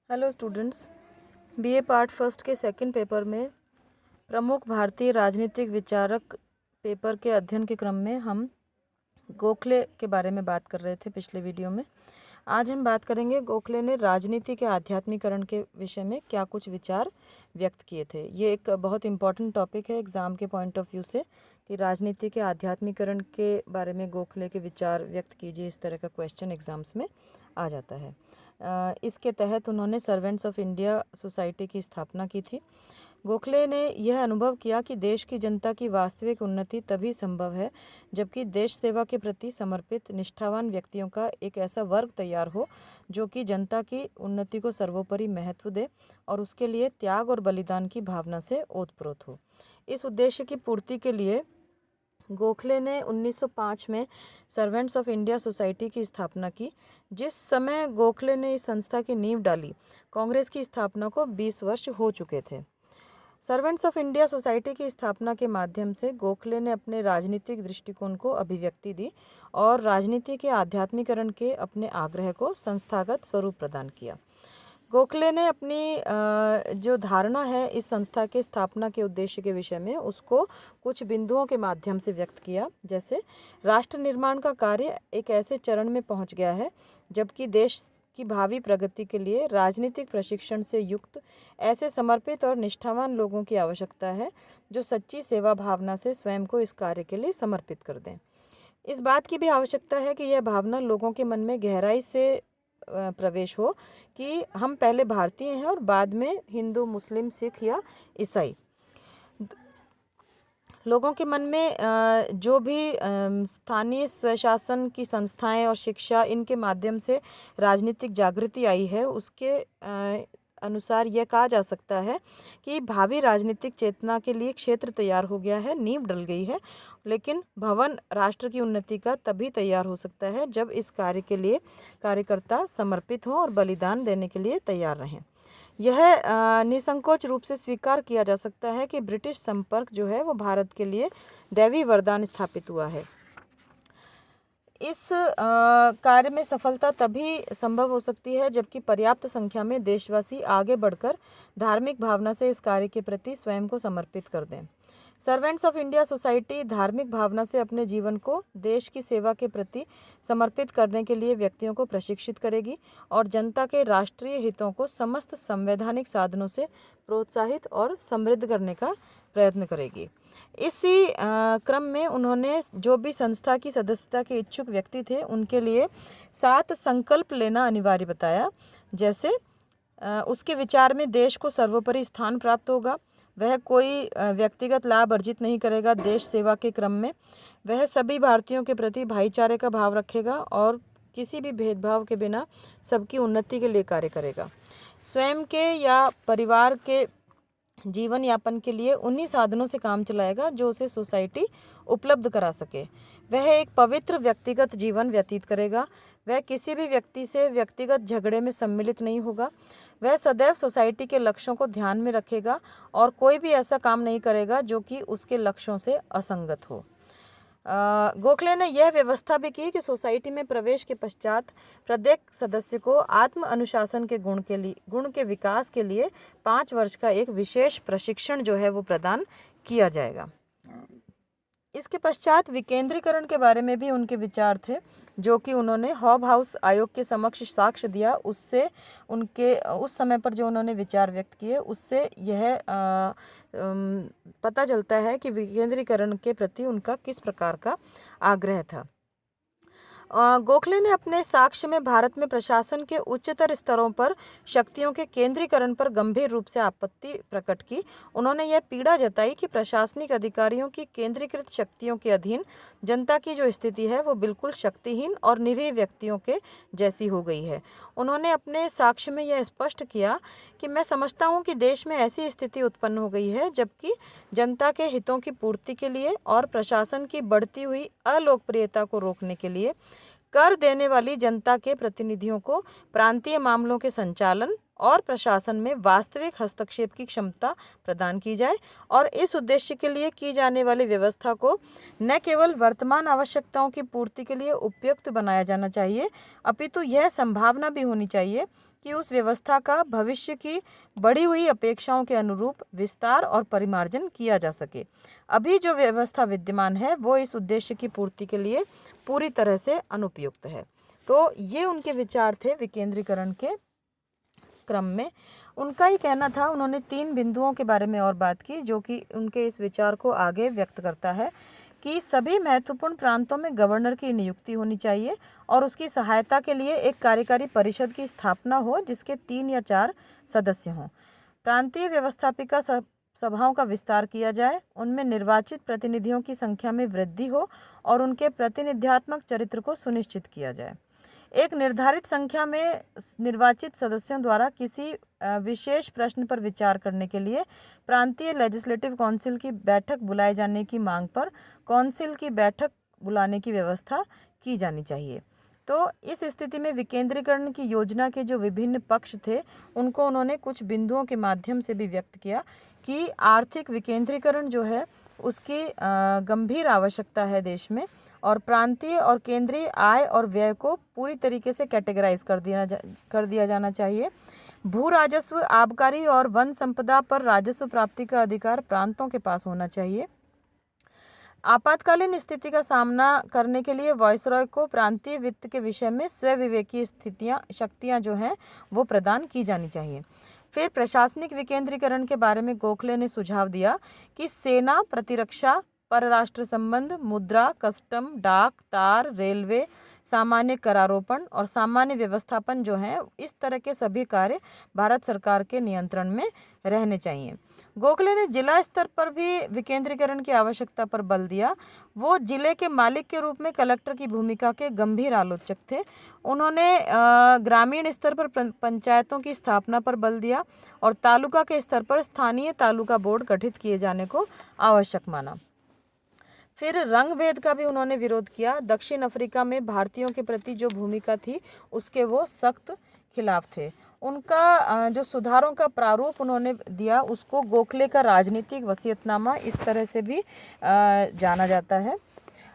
Hello students, BA part first के second paper में प्रमुख भारतीय राजनीतिक विचारक पेपर के अध्ययन के क्रम में हम गोखले के बारे में बात कर रहे थे पिछले वीडियो में। आज हम बात करेंगे गोखले ने राजनीति के आध्यात्मिकरण के विषय में क्या कुछ विचार व्यक्त किए थे। ये एक बहुत इम्पॉर्टेंट टॉपिक है एग्ज़ाम के पॉइंट ऑफ व्यू से कि राजनीति के आध्यात्मिकरण के बारे में गोखले के विचार व्यक्त कीजिए, इस तरह का क्वेश्चन एग्ज़ाम्स में आ जाता है। इसके तहत उन्होंने सर्वेंट्स ऑफ इंडिया सोसाइटी की स्थापना की थी। गोखले ने यह अनुभव किया कि देश की जनता की वास्तविक उन्नति तभी संभव है जबकि देश सेवा के प्रति समर्पित निष्ठावान व्यक्तियों का एक ऐसा वर्ग तैयार हो जो कि जनता की उन्नति को सर्वोपरि महत्व दे और उसके लिए त्याग और बलिदान की भावना से ओतप्रोत हो। इस उद्देश्य की पूर्ति के लिए गोखले ने 1905 में सर्वेंट्स ऑफ इंडिया सोसाइटी की स्थापना की। जिस समय गोखले ने इस संस्था की नींव डाली, कांग्रेस की स्थापना को 20 वर्ष हो चुके थे। सर्वेंट्स ऑफ इंडिया सोसाइटी की स्थापना के माध्यम से गोखले ने अपने राजनीतिक दृष्टिकोण को अभिव्यक्ति दी और राजनीति के आध्यात्मिकरण के अपने आग्रह को संस्थागत स्वरूप प्रदान किया। गोखले ने अपनी जो धारणा है इस संस्था के स्थापना के उद्देश्य के विषय में उसको कुछ बिंदुओं के माध्यम से व्यक्त किया। जैसे राष्ट्र निर्माण का कार्य एक ऐसे चरण में पहुंच गया है जबकि देश की भावी प्रगति के लिए राजनीतिक प्रशिक्षण से युक्त ऐसे समर्पित और निष्ठावान लोगों की आवश्यकता है जो सच्ची सेवा भावना से स्वयं को इस कार्य के लिए समर्पित कर दें। इस बात की भी आवश्यकता है कि यह भावना लोगों के मन में गहराई से प्रवेश हो कि हम पहले भारतीय हैं और बाद में हिंदू, मुस्लिम, सिख या ईसाई। लोगों के मन में जो भी स्थानीय स्वशासन की संस्थाएं और शिक्षा इनके माध्यम से राजनीतिक जागृति आई है उसके अनुसार यह कहा जा सकता है कि भावी राजनीतिक चेतना के लिए क्षेत्र तैयार हो गया है, नींव डल गई है। लेकिन भवन राष्ट्र की उन्नति का तभी तैयार हो सकता है जब इस कार्य के लिए कार्यकर्ता समर्पित हों और बलिदान देने के लिए तैयार रहें। यह निसंकोच रूप से स्वीकार किया जा सकता है कि ब्रिटिश संपर्क जो है वो भारत के लिए दैवी वरदान स्थापित हुआ है। इस कार्य में सफलता तभी संभव हो सकती है जबकि पर्याप्त संख्या में देशवासी आगे बढ़कर धार्मिक भावना से इस कार्य के प्रति स्वयं को समर्पित कर दें। सर्वेंट्स ऑफ इंडिया सोसाइटी धार्मिक भावना से अपने जीवन को देश की सेवा के प्रति समर्पित करने के लिए व्यक्तियों को प्रशिक्षित करेगी और जनता के राष्ट्रीय हितों को समस्त संवैधानिक साधनों से प्रोत्साहित और समृद्ध करने का प्रयत्न करेगी। इसी क्रम में उन्होंने जो भी संस्था की सदस्यता के इच्छुक व्यक्ति थे उनके लिए 7 संकल्प लेना अनिवार्य बताया। जैसे उसके विचार में देश को सर्वोपरि स्थान प्राप्त होगा, वह कोई व्यक्तिगत लाभ अर्जित नहीं करेगा, देश सेवा के क्रम में वह सभी भारतीयों के प्रति भाईचारे का भाव रखेगा और किसी भी भेदभाव के बिना सबकी उन्नति के लिए कार्य करेगा। स्वयं के या परिवार के जीवन यापन के लिए उन्हीं साधनों से काम चलाएगा जो उसे सोसाइटी उपलब्ध करा सके। वह एक पवित्र व्यक्तिगत जीवन व्यतीत करेगा। वह किसी भी व्यक्ति से व्यक्तिगत झगड़े में सम्मिलित नहीं होगा। वह सदैव सोसाइटी के लक्ष्यों को ध्यान में रखेगा और कोई भी ऐसा काम नहीं करेगा जो कि उसके लक्ष्यों से असंगत हो। गोखले ने यह व्यवस्था भी की कि सोसाइटी में प्रवेश के पश्चात प्रत्येक सदस्य को आत्म अनुशासन के गुण के विकास के लिए 5 वर्ष का एक विशेष प्रशिक्षण जो है वो प्रदान किया जाएगा। इसके पश्चात विकेंद्रीकरण के बारे में भी उनके विचार थे जो कि उन्होंने हॉब हाउस आयोग के समक्ष साक्ष्य दिया। उससे उनके उस समय पर जो उन्होंने विचार व्यक्त किए उससे यह पता चलता है कि विकेंद्रीकरण के प्रति उनका किस प्रकार का आग्रह था। गोखले ने अपने साक्ष्य में भारत में प्रशासन के उच्चतर स्तरों पर शक्तियों के केंद्रीकरण पर गंभीर रूप से आपत्ति प्रकट की। उन्होंने यह पीड़ा जताई कि प्रशासनिक अधिकारियों की केंद्रीकृत शक्तियों के अधीन जनता की जो स्थिति है वो बिल्कुल शक्तिहीन और निरीह व्यक्तियों के जैसी हो गई है। उन्होंने अपने साक्ष्य में यह स्पष्ट किया कि मैं समझता हूँ कि देश में ऐसी स्थिति उत्पन्न हो गई है जबकि जनता के हितों की पूर्ति के लिए और प्रशासन की बढ़ती हुई अलोकप्रियता को रोकने के लिए कर देने वाली जनता के प्रतिनिधियों को प्रांतीय मामलों के संचालन और प्रशासन में वास्तविक हस्तक्षेप की क्षमता प्रदान की जाए और इस उद्देश्य के लिए की जाने वाली व्यवस्था को न केवल वर्तमान आवश्यकताओं की पूर्ति के लिए उपयुक्त बनाया जाना चाहिए, अपितु यह संभावना भी होनी चाहिए कि उस व्यवस्था का भविष्य की बढ़ी हुई अपेक्षाओं के अनुरूप विस्तार और परिमार्जन किया जा सके। अभी जो व्यवस्था विद्यमान है वो इस उद्देश्य की पूर्ति के लिए पूरी तरह से अनुपयुक्त है। तो ये उनके विचार थे विकेंद्रीकरण के क्रम में। उनका ही कहना था, उन्होंने 3 बिंदुओं के बारे में और बात की जो कि उनके इस विचार को आगे व्यक्त करता है कि सभी महत्वपूर्ण प्रांतों में गवर्नर की नियुक्ति होनी चाहिए और उसकी सहायता के लिए एक कार्यकारी परिषद की स्थापना हो जिसके 3 या 4 सदस्य हों। प्रांतीय व्यवस्थापिका सभाओं का विस्तार किया जाए, उनमें निर्वाचित प्रतिनिधियों की संख्या में वृद्धि हो और उनके प्रतिनिध्यात्मक चरित्र को सुनिश्चित किया जाए। एक निर्धारित संख्या में निर्वाचित सदस्यों द्वारा किसी विशेष प्रश्न पर विचार करने के लिए प्रांतीय लेजिस्लेटिव काउंसिल की बैठक बुलाए जाने की मांग पर काउंसिल की बैठक बुलाने की व्यवस्था की जानी चाहिए। तो इस स्थिति में विकेंद्रीकरण की योजना के जो विभिन्न पक्ष थे उनको उन्होंने कुछ बिंदुओं के माध्यम से भी व्यक्त किया कि आर्थिक विकेंद्रीकरण जो है उसकी गंभीर आवश्यकता है देश में और प्रांतीय और केंद्रीय आय और व्यय को पूरी तरीके से कैटेगराइज कर दिया जाना चाहिए। भू राजस्व, आबकारी और वन संपदा पर राजस्व प्राप्ति का अधिकार प्रांतों के पास होना चाहिए। आपातकालीन स्थिति का सामना करने के लिए वायसरॉय को प्रांतीय वित्त के विषय में स्वविवेकी शक्तियाँ जो हैं वो प्रदान की जानी चाहिए। फिर प्रशासनिक विकेंद्रीकरण के बारे में गोखले ने सुझाव दिया कि सेना, प्रतिरक्षा, परराष्ट्र संबंध, मुद्रा, कस्टम, डाक, तार, रेलवे, सामान्य करारोपण और सामान्य व्यवस्थापन जो है इस तरह के सभी कार्य भारत सरकार के नियंत्रण में रहने चाहिए। गोखले ने जिला स्तर पर भी विकेंद्रीकरण की आवश्यकता पर बल दिया। वो जिले के मालिक के रूप में कलेक्टर की भूमिका के गंभीर आलोचक थे। उन्होंने ग्रामीण स्तर पर पंचायतों की स्थापना पर बल दिया और तालुका के स्तर पर स्थानीय तालुका बोर्ड गठित किए जाने को आवश्यक माना। फिर रंग भेद का भी उन्होंने विरोध किया। दक्षिण अफ्रीका में भारतीयों के प्रति जो भूमिका थी उसके वो सख्त खिलाफ थे। उनका जो सुधारों का प्रारूप उन्होंने दिया उसको गोखले का राजनीतिक वसीयतनामा इस तरह से भी जाना जाता है।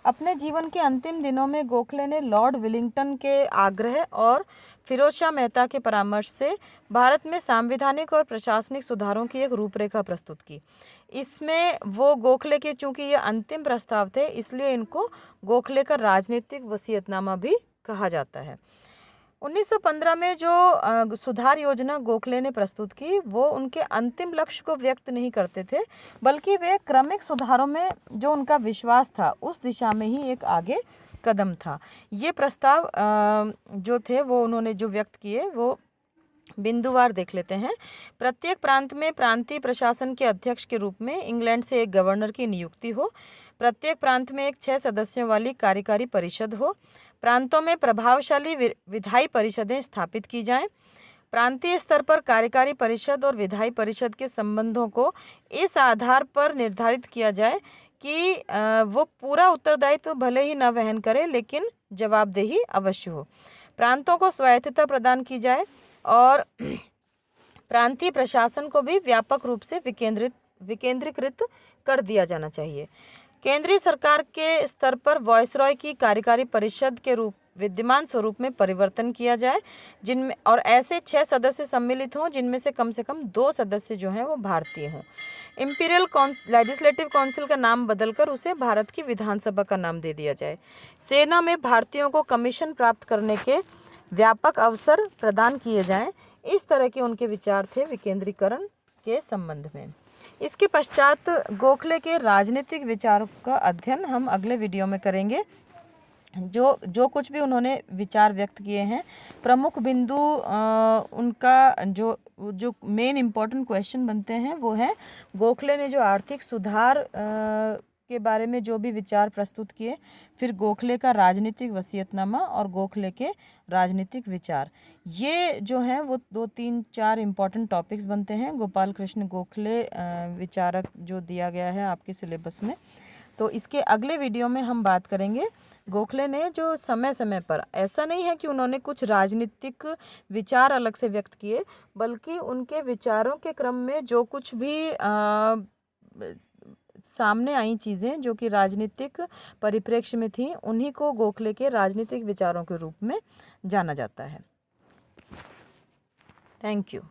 अपने जीवन के अंतिम दिनों में गोखले ने लॉर्ड विलिंगटन के आग्रह और फिरोज शाह मेहता के परामर्श से भारत में सांविधानिक और प्रशासनिक सुधारों की एक रूपरेखा प्रस्तुत की। इसमें वो गोखले के, चूंकि ये अंतिम प्रस्ताव थे इसलिए इनको गोखले का राजनीतिक वसीयतनामा भी कहा जाता है। 1915 में जो सुधार योजना गोखले ने प्रस्तुत की वो उनके अंतिम लक्ष्य को व्यक्त नहीं करते थे, बल्कि वे क्रमिक सुधारों में जो उनका विश्वास था उस दिशा में ही एक आगे कदम था। ये प्रस्ताव जो थे वो उन्होंने जो व्यक्त किए वो बिंदुवार देख लेते हैं। प्रत्येक प्रांत में प्रांतीय प्रशासन के अध्यक्ष के रूप में इंग्लैंड से एक गवर्नर की नियुक्ति हो। प्रत्येक प्रांत में एक 6 सदस्यों वाली कार्यकारी परिषद हो। प्रांतों में प्रभावशाली विधायी परिषदें स्थापित की जाएं। प्रांतीय स्तर पर कार्यकारी परिषद और विधायी परिषद के संबंधों को इस आधार पर निर्धारित किया जाए कि वो पूरा उत्तरदायित्व भले ही न वहन करे लेकिन जवाबदेही अवश्य हो। प्रांतों को स्वायत्तता प्रदान की जाए और प्रांतीय प्रशासन को भी व्यापक रूप से विकेंद्रीकृत कर दिया जाना चाहिए। केंद्रीय सरकार के स्तर पर वायसरॉय की कार्यकारी परिषद के विद्यमान स्वरूप में परिवर्तन किया जाए, जिनमें और ऐसे 6 सदस्य सम्मिलित हों जिनमें से कम 2 सदस्य जो हैं वो भारतीय हों। इंपीरियल लेजिस्लेटिव काउंसिल का नाम बदलकर उसे भारत की विधानसभा का नाम दे दिया जाए। सेना में भारतीयों को कमीशन प्राप्त करने के व्यापक अवसर प्रदान किए जाएं। इस तरह के उनके विचार थे विकेंद्रीकरण के संबंध में। इसके पश्चात गोखले के राजनीतिक विचारों का अध्ययन हम अगले वीडियो में करेंगे। जो कुछ भी उन्होंने विचार व्यक्त किए हैं, प्रमुख बिंदु उनका जो मेन इम्पोर्टेंट क्वेश्चन बनते हैं वो है गोखले ने जो आर्थिक सुधार के बारे में जो भी विचार प्रस्तुत किए, फिर गोखले का राजनीतिक वसीयतनामा और गोखले के राजनीतिक विचार, ये जो हैं वो 2-3-4 इम्पॉर्टेंट टॉपिक्स बनते हैं गोपाल कृष्ण गोखले विचारक जो दिया गया है आपके सिलेबस में। तो इसके अगले वीडियो में हम बात करेंगे गोखले ने जो समय समय पर, ऐसा नहीं है कि उन्होंने कुछ राजनीतिक विचार अलग से व्यक्त किए, बल्कि उनके विचारों के क्रम में जो कुछ भी सामने आई चीज़ें जो कि राजनीतिक परिप्रेक्ष्य में थी, उन्हीं को गोखले के राजनीतिक विचारों के रूप में जाना जाता है। Thank you.